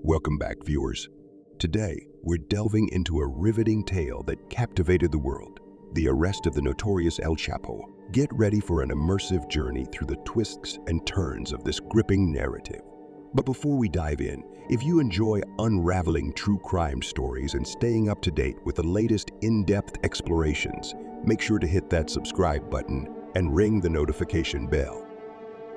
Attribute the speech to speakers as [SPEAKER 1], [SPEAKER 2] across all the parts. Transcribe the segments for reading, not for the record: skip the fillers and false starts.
[SPEAKER 1] Welcome back, viewers. Today, we're delving into a riveting tale that captivated the world, the arrest of the notorious El Chapo. Get ready for an immersive journey through the twists and turns of this gripping narrative. But before we dive in, if you enjoy unraveling true crime stories and staying up to date with the latest in-depth explorations, make sure to hit that subscribe button and ring the notification bell.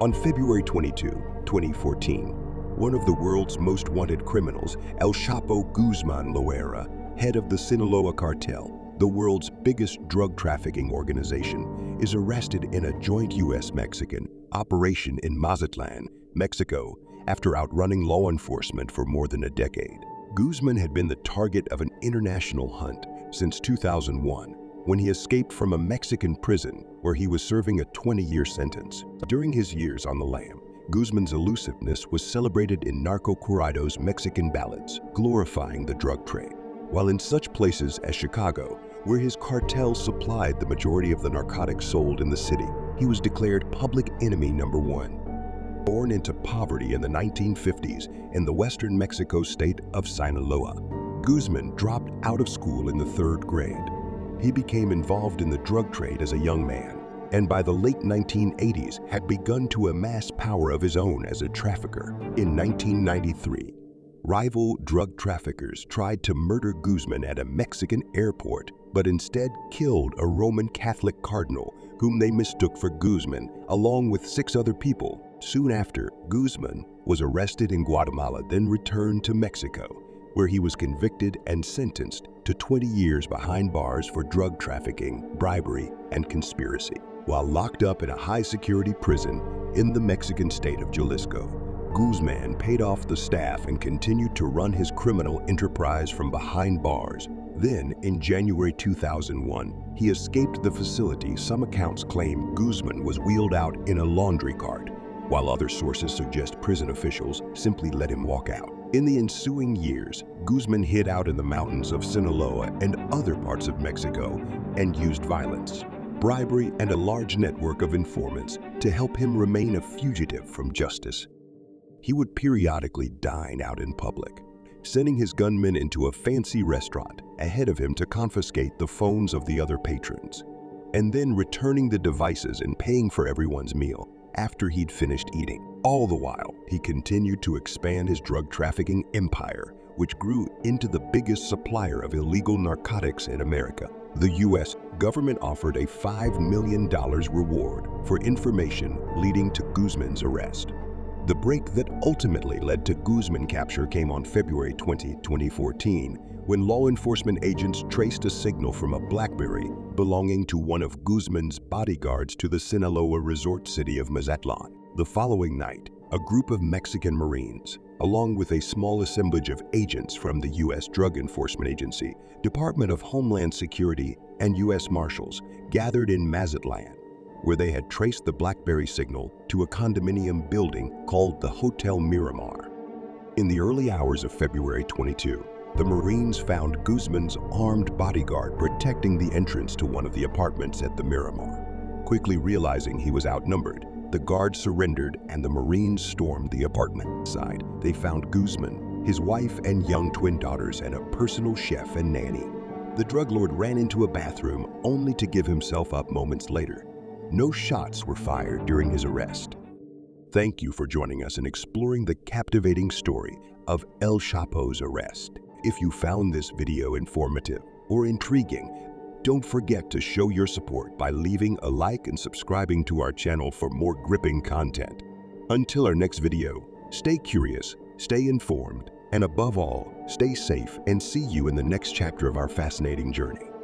[SPEAKER 1] On February 22, 2014, one of the world's most wanted criminals, El Chapo Guzmán, head of the Sinaloa Cartel, the world's biggest drug trafficking organization, is arrested in a joint U.S.-Mexican operation in Mazatlan, Mexico, after outrunning law enforcement for more than a decade. Guzmán had been the target of an international hunt since 2001, when he escaped from a Mexican prison where he was serving a 20-year sentence. During his years on the lam, Guzmán's elusiveness was celebrated in narco-corridos Mexican ballads, glorifying the drug trade. While in such places as Chicago, where his cartel supplied the majority of the narcotics sold in the city, he was declared public enemy number one. Born into poverty in the 1950s in the western Mexico state of Sinaloa, Guzmán dropped out of school in the 3rd grade. He became involved in the drug trade as a young man, and by the late 1980s had begun to amass power of his own as a trafficker. In 1993, rival drug traffickers tried to murder Guzmán at a Mexican airport, but instead killed a Roman Catholic cardinal whom they mistook for Guzmán, along with 6 other people. Soon after, Guzmán was arrested in Guatemala, then returned to Mexico, where he was convicted and sentenced to 20 years behind bars for drug trafficking, bribery, and conspiracy. While locked up in a high-security prison in the Mexican state of Jalisco, Guzmán paid off the staff and continued to run his criminal enterprise from behind bars. Then, in January 2001, he escaped the facility. Some accounts claim Guzmán was wheeled out in a laundry cart, while other sources suggest prison officials simply let him walk out. In the ensuing years, Guzmán hid out in the mountains of Sinaloa and other parts of Mexico and used violence, bribery, and a large network of informants to help him remain a fugitive from justice. He would periodically dine out in public, sending his gunmen into a fancy restaurant ahead of him to confiscate the phones of the other patrons, and then returning the devices and paying for everyone's meal after he'd finished eating. All the while, he continued to expand his drug trafficking empire, which grew into the biggest supplier of illegal narcotics in America. The U.S. government offered a $5 million reward for information leading to Guzmán's arrest. The break that ultimately led to Guzmán capture came on February 20, 2014, when law enforcement agents traced a signal from a BlackBerry belonging to one of Guzmán's bodyguards to the Sinaloa resort city of Mazatlan. The following night, a group of Mexican Marines, along with a small assemblage of agents from the U.S. Drug Enforcement Agency, Department of Homeland Security, and U.S. Marshals, gathered in Mazatlan, where they had traced the BlackBerry signal to a condominium building called the Hotel Miramar. In the early hours of February 22, the Marines found Guzmán's armed bodyguard protecting the entrance to one of the apartments at the Miramar. Quickly realizing he was outnumbered, the guard surrendered and the Marines stormed the apartment. Inside, they found Guzmán, his wife and young twin daughters, and a personal chef and nanny. The drug lord ran into a bathroom only to give himself up moments later. No shots were fired during his arrest. Thank you for joining us in exploring the captivating story of El Chapo's arrest. If you found this video informative or intriguing, don't forget to show your support by leaving a like and subscribing to our channel for more gripping content. Until our next video, stay curious, stay informed, and above all, stay safe, and see you in the next chapter of our fascinating journey.